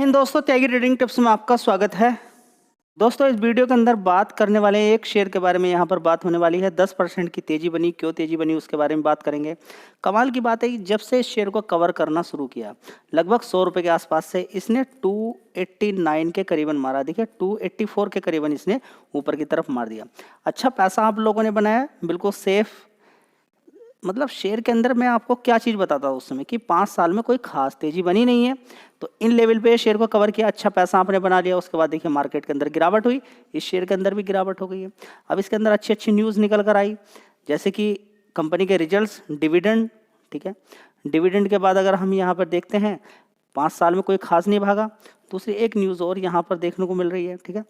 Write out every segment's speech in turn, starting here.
हिंद दोस्तों, त्यागी trading tips में आपका स्वागत है। दोस्तों, इस वीडियो के अंदर बात करने वाले हैं एक शेयर के बारे में। यहाँ पर बात होने वाली है 10% की तेजी बनी, क्यों तेजी बनी उसके बारे में बात करेंगे। कमाल की बात है कि जब से इस शेयर को कवर करना शुरू किया, लगभग 100 रुपये के आसपास से इसने 289 के करीबन मारा। देखिए 284 के करीबन इसने ऊपर की तरफ मार दिया। अच्छा पैसा आप लोगों ने बनाया, बिल्कुल सेफ। मतलब शेयर के अंदर मैं आपको क्या चीज़ बताता हूँ उस समय कि 5 साल में कोई खास तेजी बनी नहीं है, तो इन लेवल पे शेयर को कवर किया, अच्छा पैसा आपने बना लिया। उसके बाद देखिए मार्केट के अंदर गिरावट हुई, इस शेयर के अंदर भी गिरावट हो गई है। अब इसके अंदर अच्छी अच्छी न्यूज़ निकल कर आई, जैसे कि कंपनी के रिजल्ट्स, डिविडेंड। ठीक है, डिविडेंड के बाद अगर हम यहाँ पर देखते हैं 5 साल में कोई खास नहीं भागा। दूसरी एक न्यूज़ और यहाँ पर देखने को मिल रही है। ठीक है,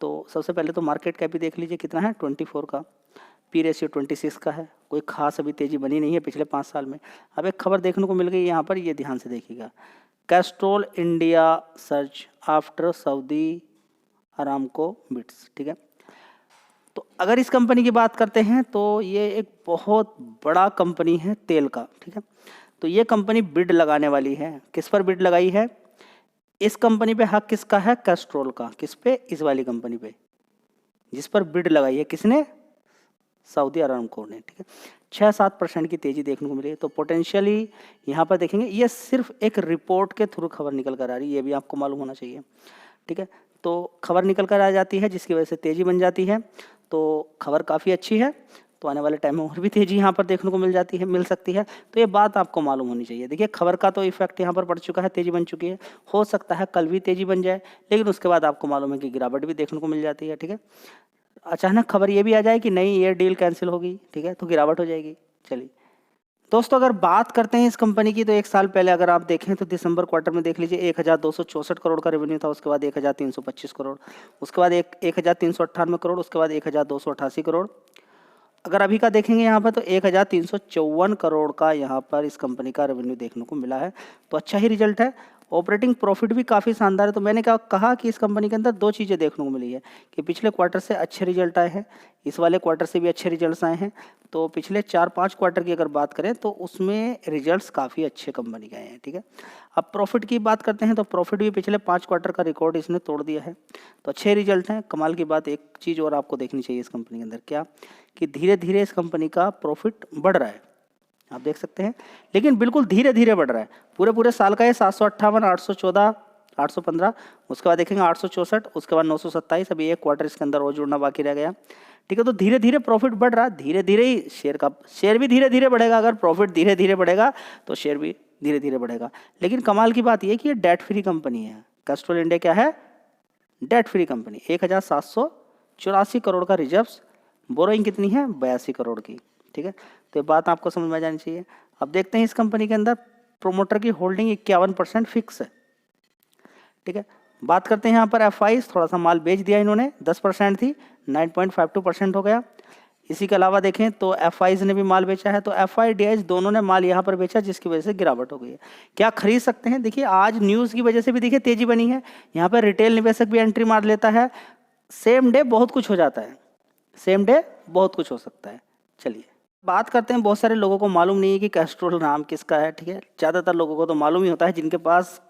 तो सबसे पहले तो मार्केट कैप भी देख लीजिए कितना है, 24 का। पी रेशियो 26 का है। कोई खास अभी तेजी बनी नहीं है पिछले 5 साल में। अब एक खबर देखने को मिल गई यहाँ पर, ये ध्यान से देखिएगा। Castrol India search after Saudi Aramco bids. ठीक है, तो अगर इस कंपनी की बात करते हैं तो ये एक बहुत बड़ा कंपनी है तेल का। ठीक है, तो ये कंपनी बिड लगाने वाली है। किस पर बिड लगाई है? इस कंपनी पे हक किसका है? कैस्ट्रोल का। किस पे? इस वाली कंपनी पे, जिस पर बिड लगाई है किसने? सऊदी अरामको ने। ठीक है, 6-7% की तेजी देखने को मिली है। तो पोटेंशियली यहाँ पर देखेंगे, ये सिर्फ एक रिपोर्ट के थ्रू खबर निकल कर आ रही है, ये भी आपको मालूम होना चाहिए। ठीक है, तो खबर निकल कर आ जाती है जिसकी वजह से तेजी बन जाती है। तो खबर काफ़ी अच्छी है, तो आने वाले टाइम में और भी तेजी यहाँ पर देखने को मिल सकती है। तो ये बात आपको मालूम होनी चाहिए। देखिए खबर का तो इफेक्ट यहाँ पर पड़ चुका है, तेजी बन चुकी है। हो सकता है कल भी तेजी बन जाए, लेकिन उसके बाद आपको मालूम है कि गिरावट भी देखने को मिल जाती है। ठीक है, अचानक खबर ये भी आ जाए कि नहीं ये डील कैंसिल होगी, ठीक है, तो गिरावट हो जाएगी। चलिए दोस्तों, अगर बात करते हैं इस कंपनी की, तो एक साल पहले अगर आप देखें तो दिसंबर क्वार्टर में देख लीजिए 1264 करोड़ का रेवेन्यू था। उसके बाद 1325 करोड़, उसके बाद 1398 करोड़, उसके बाद 1288 करोड़। अगर अभी का देखेंगे यहाँ पर तो 1354 करोड़ का यहाँ पर इस कंपनी का रेवेन्यू देखने को मिला है, तो अच्छा ही रिजल्ट है। ऑपरेटिंग प्रॉफिट भी काफ़ी शानदार है। तो मैंने क्या कहा कि इस कंपनी के अंदर दो चीज़ें देखने को मिली है कि पिछले क्वार्टर से अच्छे रिजल्ट आए हैं, इस वाले क्वार्टर से भी अच्छे रिजल्ट्स आए हैं। तो पिछले 4-5 क्वार्टर की अगर बात करें तो उसमें रिजल्ट्स काफ़ी अच्छे कंपनी के आए हैं। ठीक है, अब प्रॉफिट की बात करते हैं तो प्रॉफिट भी पिछले 5 क्वार्टर का रिकॉर्ड इसने तोड़ दिया है, तो अच्छे रिजल्ट हैं। कमाल की बात, एक चीज़ और आपको देखनी चाहिए इस कंपनी के अंदर, क्या कि धीरे धीरे इस कंपनी का प्रॉफिट बढ़ रहा है, आप देख सकते हैं, लेकिन बिल्कुल धीरे धीरे बढ़ रहा है। पूरे पूरे साल का ये 758, 814, 815, उसके बाद देखेंगे 864, उसके बाद 927। अभी एक क्वार्टर इसके अंदर और जुड़ना बाकी रह गया। ठीक है, तो धीरे धीरे प्रॉफिट बढ़ रहा है। धीरे धीरे ही शेयर भी धीरे धीरे बढ़ेगा। अगर प्रॉफिट धीरे धीरे बढ़ेगा तो शेयर भी धीरे धीरे बढ़ेगा। लेकिन कमाल की बात यह कि ये डेट फ्री कंपनी है। कैस्ट्रोल इंडिया क्या है? Debt free company. 1784 करोड़ का रिजर्व्स, बोरोइंग कितनी है? 82 करोड़ की। ठीक है, तो ये बात आपको समझ में आ जानी चाहिए। अब देखते हैं इस कंपनी के अंदर प्रोमोटर की होल्डिंग 51% फिक्स है। ठीक है, बात करते हैं यहाँ पर एफआईज, थोड़ा सा माल बेच दिया इन्होंने, 10% थी, 9.52% हो गया। इसी के अलावा देखें तो एफआईज ने भी माल बेचा है, तो एफआई डीआईज दोनों ने माल यहाँ पर बेचा, जिसकी वजह से गिरावट हो गई है। क्या खरीद सकते हैं? देखिए आज न्यूज़ की वजह से भी देखिए तेजी बनी है। यहाँ पर रिटेल निवेशक भी एंट्री मार लेता है। सेम डे बहुत कुछ हो जाता है, सेम डे बहुत कुछ हो सकता है। चलिए बात करते हैं, बहुत सारे लोगों को मालूम नहीं है कि कैस्ट्रोल नाम किसका है। ठीक है, ज़्यादातर लोगों को तो मालूम ही होता है, जिनके पास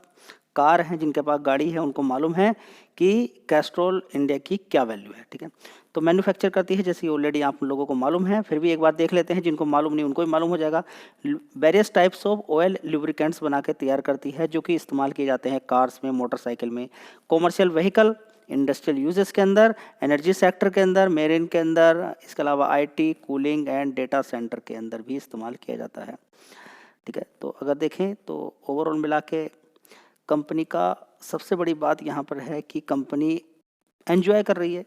कार है, जिनके पास गाड़ी है, उनको मालूम है कि कैस्ट्रोल इंडिया की क्या वैल्यू है। ठीक है, तो मैन्युफैक्चर करती है, जैसे ऑलरेडी आप लोगों को मालूम है, फिर भी एक बार देख लेते हैं, जिनको मालूम नहीं उनको भी मालूम हो जाएगा। Various types of oil lubricants बना के तैयार करती है, जो कि इस्तेमाल किए जाते हैं कार्स में, मोटरसाइकिल में, कॉमर्शियल व्हीकल, इंडस्ट्रियल यूजेस के अंदर, एनर्जी सेक्टर के अंदर, मेरीन के अंदर, इसके अलावा IT, cooling and data centre के अंदर भी इस्तेमाल किया जाता है। ठीक है, तो अगर देखें तो ओवरऑल मिला के कंपनी का सबसे बड़ी बात यहाँ पर है कि कंपनी एंजॉय कर रही है,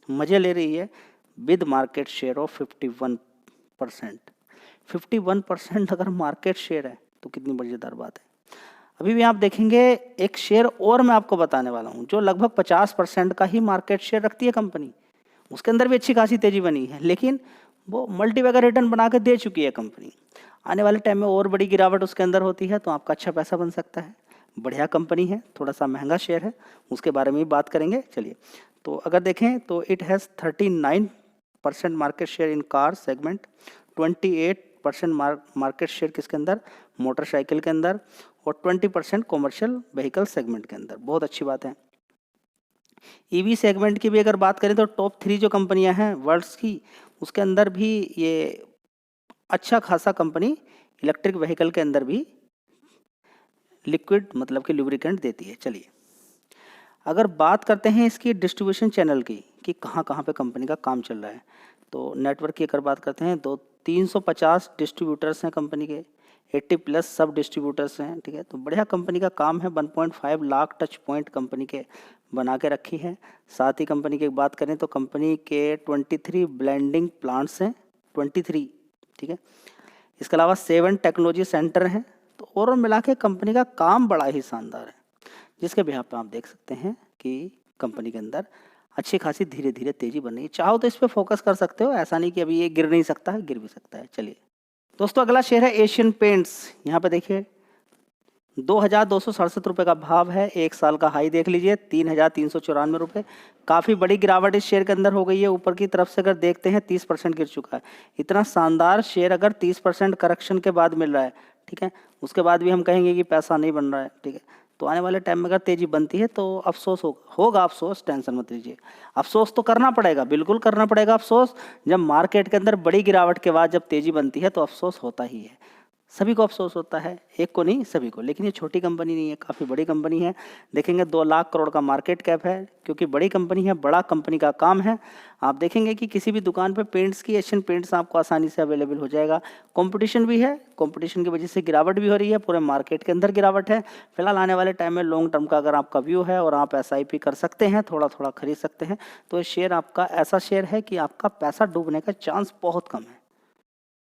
मज़े ले रही है, विद मार्केट शेयर ऑफ 51%। 51% अगर मार्केट शेयर है तो कितनी मज़ेदार बात है। अभी भी आप देखेंगे एक शेयर और मैं आपको बताने वाला हूँ, जो लगभग 50% का ही मार्केट शेयर रखती है कंपनी। उसके अंदर भी अच्छी खासी तेजी बनी है, लेकिन वो मल्टीबैगर रिटर्न बना के दे चुकी है कंपनी। आने वाले टाइम में और बड़ी गिरावट उसके अंदर होती है, तो आपका अच्छा पैसा बन सकता है। बढ़िया कंपनी है, थोड़ा सा महंगा शेयर है, उसके बारे में भी बात करेंगे। चलिए, तो अगर देखें तो it has 39% market share in car segment, 28% market share किसके अंदर? मोटरसाइकिल के अंदर, और 20% कॉमर्शियल व्हीकल सेगमेंट के अंदर। बहुत अच्छी बात है। ईवी सेगमेंट की भी अगर बात करें तो टॉप 3 जो कंपनियां हैं वर्ल्ड्स की, उसके अंदर भी ये अच्छा खासा कंपनी इलेक्ट्रिक व्हीकल के अंदर भी लिक्विड मतलब कि लुब्रिकेंट देती है। चलिए अगर बात करते हैं इसकी डिस्ट्रीब्यूशन चैनल की कि कहाँ कहाँ पे कंपनी का काम चल रहा है, तो नेटवर्क की अगर बात करते हैं तो 350 डिस्ट्रीब्यूटर्स हैं कंपनी के, 80 प्लस सब डिस्ट्रीब्यूटर्स हैं। ठीक है, तो बढ़िया कंपनी का काम है। 1.5 लाख टच पॉइंट कंपनी के बना के रखी है। साथ ही कंपनी की बात करें तो कंपनी के 23 ब्लेंडिंग प्लांट्स हैं, 23। ठीक है, इसके अलावा 7 टेक्नोलॉजी सेंटर हैं। तो ओवरऑल मिला के कंपनी का काम बड़ा ही शानदार है, जिसके बिहाफ पे आप देख सकते हैं कि कंपनी के अंदर अच्छी खासी धीरे धीरे तेजी बन रही है। चाहो तो इस पर फोकस कर सकते हो, ऐसा नहीं कि अभी ये गिर नहीं सकता है, गिर भी सकता है। चलिए दोस्तों अगला शेयर है एशियन पेंट्स। यहाँ पे देखिए 2267 रुपये का भाव है। एक साल का हाई देख लीजिए 3394 रुपये। काफ़ी बड़ी गिरावट इस शेयर के अंदर हो गई है। ऊपर की तरफ से अगर देखते हैं 30% गिर चुका है। इतना शानदार शेयर अगर 30% करेक्शन के बाद मिल रहा है, ठीक है, उसके बाद भी हम कहेंगे कि पैसा नहीं बन रहा है। ठीक है, तो आने वाले टाइम में अगर तेजी बनती है तो अफसोस होगा अफसोस, टेंशन मत लीजिए। अफसोस तो करना पड़ेगा, बिल्कुल करना पड़ेगा अफसोस। जब मार्केट के अंदर बड़ी गिरावट के बाद जब तेजी बनती है तो अफसोस होता ही है, सभी को अफसोस होता है, एक को नहीं सभी को। लेकिन ये छोटी कंपनी नहीं है, काफ़ी बड़ी कंपनी है। देखेंगे 2 लाख करोड़ का मार्केट कैप है, क्योंकि बड़ी कंपनी है, बड़ा कंपनी का काम है। आप देखेंगे कि किसी भी दुकान पे पेंट्स की, एशियन पेंट्स आपको आसानी से अवेलेबल हो जाएगा। कंपटीशन भी है, कंपटीशन की वजह से गिरावट भी हो रही है, पूरे मार्केट के अंदर गिरावट है। फिलहाल आने वाले टाइम में लॉन्ग टर्म का अगर आपका व्यू है और आप SIP कर सकते हैं, थोड़ा थोड़ा खरीद सकते हैं, तो ये शेयर आपका ऐसा शेयर है कि आपका पैसा डूबने का चांस बहुत कम है।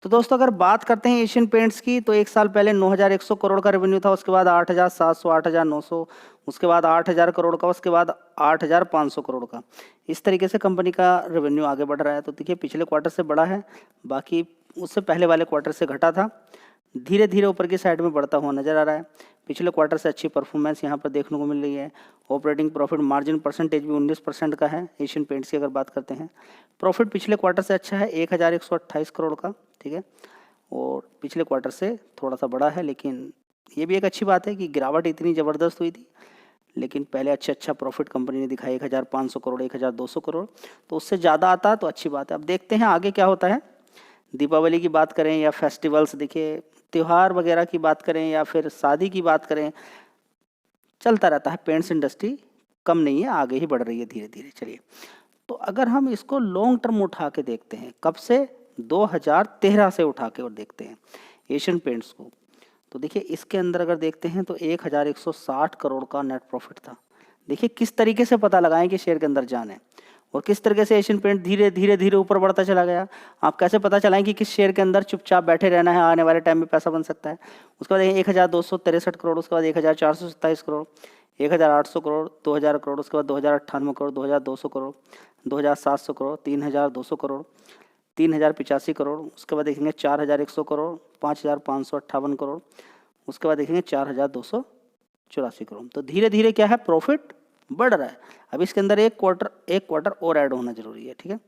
तो दोस्तों अगर बात करते हैं एशियन पेंट्स की, तो एक साल पहले 9100 करोड़ का रेवेन्यू था, उसके बाद 8700, 8900, उसके बाद 8000 करोड़ का, उसके बाद 8500 करोड़ का। इस तरीके से कंपनी का रेवेन्यू आगे बढ़ रहा है। तो देखिए पिछले क्वार्टर से बढ़ा है, बाकी उससे पहले वाले क्वार्टर से घटा था। धीरे धीरे ऊपर की साइड में बढ़ता हुआ नजर आ रहा है। पिछले क्वार्टर से अच्छी परफॉर्मेंस यहाँ पर देखने को मिल रही है। ऑपरेटिंग प्रॉफिट मार्जिन परसेंटेज भी 19% का है एशियन पेंट्स की अगर बात करते हैं। प्रॉफिट पिछले क्वार्टर से अच्छा है, 1128 करोड़ का। ठीक है, और पिछले क्वार्टर से थोड़ा सा बड़ा है, लेकिन ये भी एक अच्छी बात है कि गिरावट इतनी ज़बरदस्त हुई थी, लेकिन पहले अच्छा प्रॉफिट कंपनी ने दिखाया 1500 करोड़, 1200 करोड़, तो उससे ज़्यादा आता तो अच्छी बात है। अब देखते हैं आगे क्या होता है। दीपावली की बात करें या फेस्टिवल्स, देखिए त्यौहार वगैरह की बात करें या फिर शादी की बात करें, चलता रहता है। पेंट्स इंडस्ट्री कम नहीं है, आगे ही बढ़ रही है धीरे धीरे। चलिए तो अगर हम इसको लॉन्ग टर्म उठा के देखते हैं, कब से, 2013 से उठा के और देखते हैं एशियन पेंट्स को, तो देखिए इसके अंदर अगर देखते हैं तो 1160 करोड़ का नेट प्रॉफिट था। देखिए किस तरीके से पता लगाएं कि शेयर के अंदर जान है और किस तरीके से एशियन पेंट धीरे धीरे धीरे ऊपर बढ़ता चला गया। आप कैसे पता चलाएं कि किस शेयर के अंदर चुपचाप बैठे रहना है, आने वाले टाइम में पैसा बन सकता है। उसके बाद 1263 करोड़, उसके बाद 1427 करोड़, 1800 करोड़, 2000 करोड़, उसके बाद 2098 करोड़, 2200 करोड़, 2700 करोड़, 3200 करोड़, 3085 करोड़, उसके बाद देखेंगे 4100 करोड़, 5558 करोड़, उसके बाद देखेंगे 4284 करोड़। तो धीरे धीरे क्या है, प्रॉफिट बढ़ रहा है। अब इसके अंदर एक क्वार्टर और ऐड होना जरूरी है। ठीक है,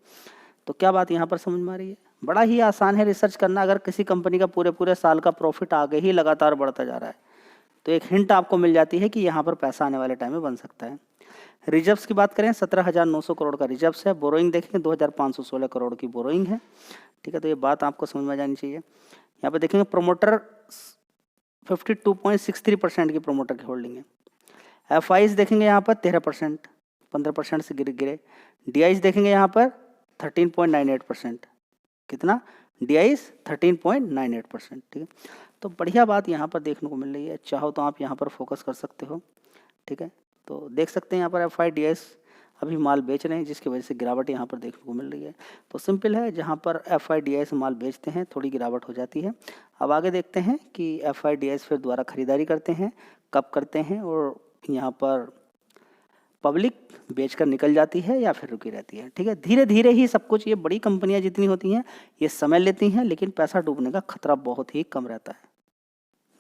तो क्या बात यहाँ पर समझ में आ रही है। बड़ा ही आसान है रिसर्च करना। अगर किसी कंपनी का पूरे साल का प्रॉफिट आगे ही लगातार बढ़ता जा रहा है तो एक हिंट आपको मिल जाती है कि यहाँ पर पैसा आने वाले टाइम में बन सकता है। रिजर्व्स की बात करें 17,900 करोड़ का रिजर्व्स है। बोरोइंग देखेंगे 2,516 करोड़ की बोरोइंग है। ठीक है, तो ये बात आपको समझ में आ जानी चाहिए। यहाँ पे देखेंगे प्रोमोटर 52.63% की प्रोमोटर की होल्डिंग है। FIs देखेंगे यहाँ पर 13%, 15% से गिरे। DIs देखेंगे यहाँ पर 13.98%, कितना, DIs 13.98%। ठीक है, तो बढ़िया बात यहाँ पर देखने को मिल रही है। चाहो तो आप यहाँ पर फोकस कर सकते हो। ठीक है, तो देख सकते हैं यहाँ पर FI DIs अभी माल बेच रहे हैं, जिसकी वजह से गिरावट यहाँ पर देखने को मिल रही है। तो सिंपल है, जहाँ पर FI DIs माल बेचते हैं थोड़ी गिरावट हो जाती है। अब आगे देखते हैं कि FI DIs फिर दोबारा खरीदारी करते हैं, कब करते हैं, और यहाँ पर पब्लिक बेचकर निकल जाती है या फिर रुकी रहती है। ठीक है, धीरे धीरे ही सब कुछ। ये बड़ी कंपनियां जितनी होती हैं ये समय लेती हैं, लेकिन पैसा डूबने का खतरा बहुत ही कम रहता है।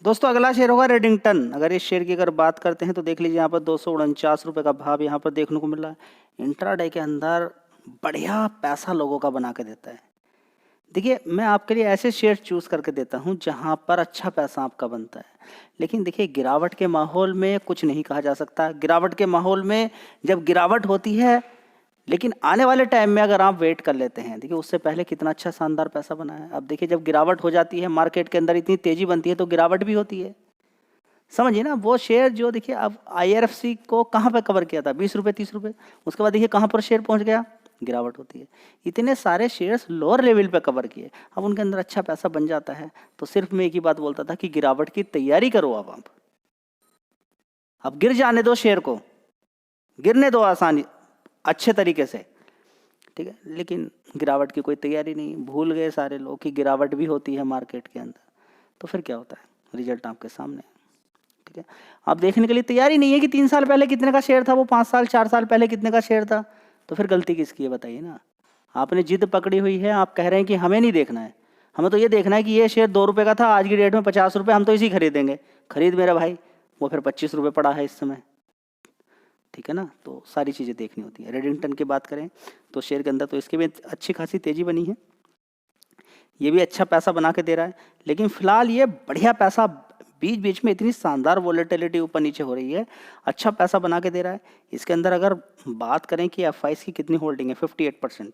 दोस्तों अगला शेयर होगा रेडिंगटन। अगर इस शेयर की अगर बात करते हैं तो देख लीजिए यहाँ पर 249 रुपये का भाव यहाँ पर देखने को मिल रहा है। इंट्राडे के अंदर बढ़िया पैसा लोगों का बना के देता है। देखिए, मैं आपके लिए ऐसे शेयर चूज़ करके देता हूँ जहाँ पर अच्छा पैसा आपका बनता है। लेकिन देखिए, गिरावट के माहौल में कुछ नहीं कहा जा सकता। गिरावट के माहौल में जब गिरावट होती है, लेकिन आने वाले टाइम में अगर आप वेट कर लेते हैं, देखिए उससे पहले कितना अच्छा शानदार पैसा बना है। अब देखिए, जब गिरावट हो जाती है, मार्केट के अंदर इतनी तेज़ी बनती है तो गिरावट भी होती है। समझिए ना, वो शेयर जो देखिए, अब आईआरएफसी को कहाँ पे कवर किया था, 20 रुपये 30 रुपये, उसके बाद देखिए कहाँ पर शेयर पहुँच गया, गिरावट होती है। इतने सारे शेयर्स लोअर लेवल पे कवर किए, अब उनके अंदर अच्छा पैसा बन जाता है। तो सिर्फ मैं एक ही बात बोलता था कि गिरावट की तैयारी करो। अब गिर जाने दो शेयर को, गिरने दो आसानी अच्छे तरीके से, ठीक है। लेकिन गिरावट की कोई तैयारी नहीं, भूल गए सारे लोग कि गिरावट भी होती है मार्केट के अंदर। तो फिर क्या होता है, रिजल्ट आपके सामने है, ठीक है। आप देखने के लिए तैयार ही नहीं है कि 3 साल पहले कितने का शेयर था, वो 5 साल 4 साल पहले कितने का शेयर था। तो फिर गलती किसकी है बताइए ना। आपने जिद पकड़ी हुई है, आप कह रहे हैं कि हमें नहीं देखना है, हमें तो ये देखना है कि ये शेयर 2 रुपये का था, आज की डेट में 50 रुपये, हम तो इसी खरीदेंगे। खरीद मेरा भाई, वो फिर 25 रुपये पड़ा है इस समय, ठीक है ना। तो सारी चीज़ें देखनी होती है। रेडिंगटन की बात करें तो शेयर के अंदर तो इसके भी अच्छी खासी तेज़ी बनी है, ये भी अच्छा पैसा बना के दे रहा है। लेकिन फिलहाल ये बढ़िया पैसा, बीच बीच में इतनी शानदार वॉलेटिलिटी ऊपर नीचे हो रही है, अच्छा पैसा बना के दे रहा है। इसके अंदर अगर बात करें कि F5 की कितनी होल्डिंग है, 58%।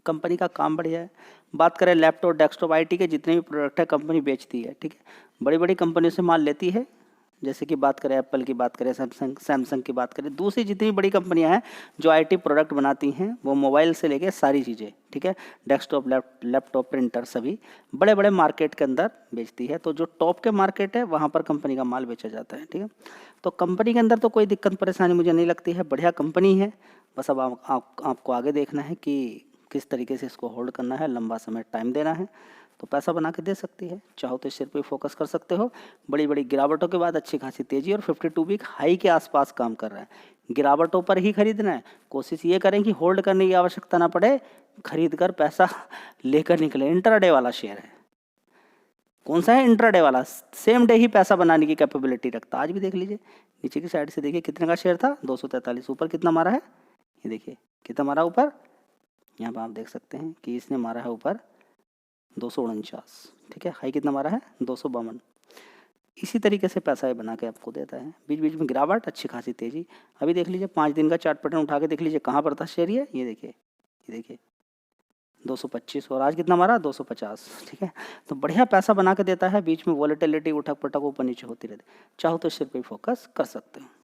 कंपनी का काम बढ़िया है। बात करें लैपटॉप डेस्कटॉप IT के जितने भी प्रोडक्ट है कंपनी बेचती है, ठीक है। बड़ी बड़ी कंपनियों से माल लेती है, जैसे कि बात करें एप्पल की, बात करें सैमसंग की, बात करें दूसरी जितनी बड़ी कंपनियां हैं जो IT प्रोडक्ट बनाती हैं, वो मोबाइल से लेके सारी चीज़ें, ठीक है, डेस्कटॉप लैपटॉप प्रिंटर सभी बड़े बड़े मार्केट के अंदर बेचती है। तो जो टॉप के मार्केट है वहाँ पर कंपनी का माल बेचा जाता है, ठीक है। तो कंपनी के अंदर तो कोई दिक्कत परेशानी मुझे नहीं लगती है, बढ़िया कंपनी है। बस अब आपको आगे देखना है कि किस तरीके से इसको होल्ड करना है, लंबा समय टाइम देना है, तो पैसा बना के दे सकती है। चाहो तो इस शेयर पे फोकस कर सकते हो। बड़ी बड़ी गिरावटों के बाद अच्छी खासी तेजी और 52 वीक हाई के आसपास काम कर रहा है। गिरावटों पर ही खरीदना है, कोशिश ये करें कि होल्ड करने की आवश्यकता ना पड़े, खरीद कर पैसा लेकर निकले। इंट्राडे वाला शेयर है, कौन सा है इंट्राडे वाला, सेम डे ही पैसा बनाने की कैपेबिलिटी रखता है। आज भी देख लीजिए, नीचे की साइड से देखिए कितने का शेयर था, 243, ऊपर कितना मारा है, ये देखिए कितना मारा ऊपर, यहाँ पर आप देख सकते हैं कि इसने मारा है ऊपर 249, ठीक है। हाई कितना मारा है, 252। इसी तरीके से पैसा ये बना के आपको देता है। बीच बीच में गिरावट, अच्छी खासी तेजी। अभी देख लीजिए 5 दिन का चार्ट पैटर्न उठा के देख लीजिए कहाँ पर था शेयर, ये देखिए 225, और आज कितना मारा, 250, ठीक है। तो बढ़िया पैसा बना के देता है। बीच में वॉलेटिलिटी, उठक पटक ऊपर नीचे होती रहती है। चाहो तो इस शेयर पे फोकस कर सकते हो।